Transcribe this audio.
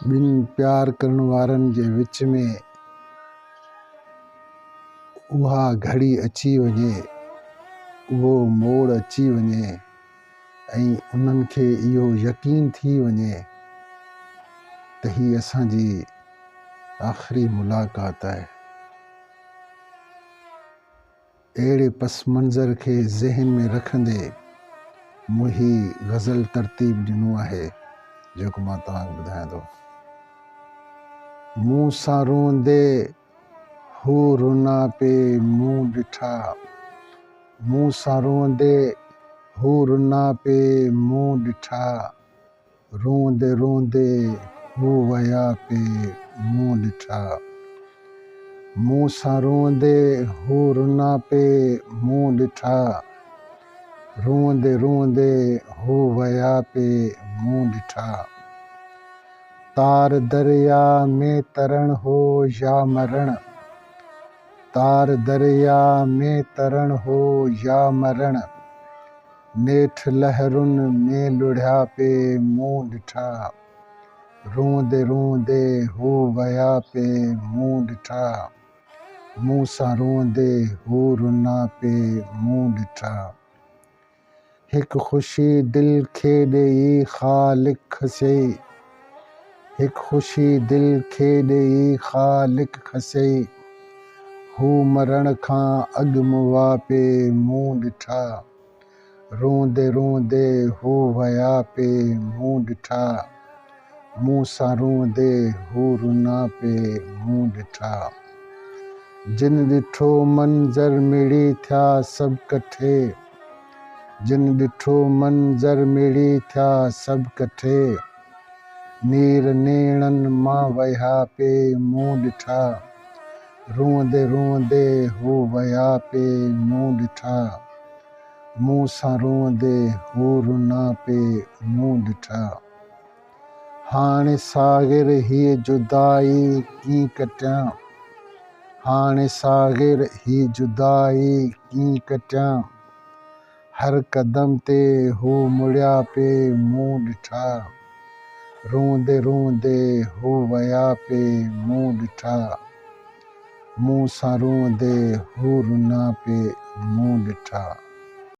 ॿिन प्यार करण वारनि जे विच में उहा घड़ी अची वञे, उहो मोड़ अची वञे ऐं उन्हनि खे इहो यकीन थी वञे त हीअ असांजी आख़िरी मुलाक़ात आहे। अहिड़े पस मंज़र खे ज़हन में रखंदे मूं ही ग़ज़ल तरतीब ॾिनो आहे जेको मां तव्हांखे ॿुधायां थो। मूं सां रोंदे हू रुना पे मूं ॾिठा, मूं सां रोंदे हू रुना पे मूं ॾिठा, रोंदे रोंदे हू वया पे मूं ॾिठा। मूं सां रोंदे हू रुना पे मूं ॾिठा, रोंदे रोंदे हू वया पे मूं ॾिठा। तार दरिया में तरण हो या मरण, तार दरिया में तरण हो या मरण, नेठि लहरुनि में लुढ़िया पे मूं ॾिठा, रोंदे रोंदे हू वया पे मूं ॾिठा। मूं सां रोंदे हू रुना पे मूं ॾिठा। हिकु ख़ुशी दिल खे ॾेई ख़ालिक खसियई, हिकु ख़ुशी दिल खे ॾेई ख़ालिक खसियई, हू मरण खां अॻु मुआ पे मूं ॾिठा, रोंदे रोंदे हू वया पे मूं ॾिठा। मूं सां रोंदे हू रुना पे मूं ॾिठा। जिन ॾिठो मंज़र मिड़ी थिया सभु कठे, जिन ॾिठो मंज़र मिड़ी थिया सभु कठे, नीर नेणनि मां वया पे मूं ॾिठा, रोंदे रोंदे हू वया पे मूं ॾिठा। मूं सां रोंदे हू रुना पे मूं ॾिठा। हाणे साग़िर हीअ जुदाई कीअं कटियां, हाणे साग़िर ही जुदाई कीअं कटियां, हर क़दम ते हू मुड़िया पे मूं ॾिठा, रोंदे रोंदे हू वया पे मूं ॾिठा। मूं सां रोंदे हू रुना पे मूं ॾिठा।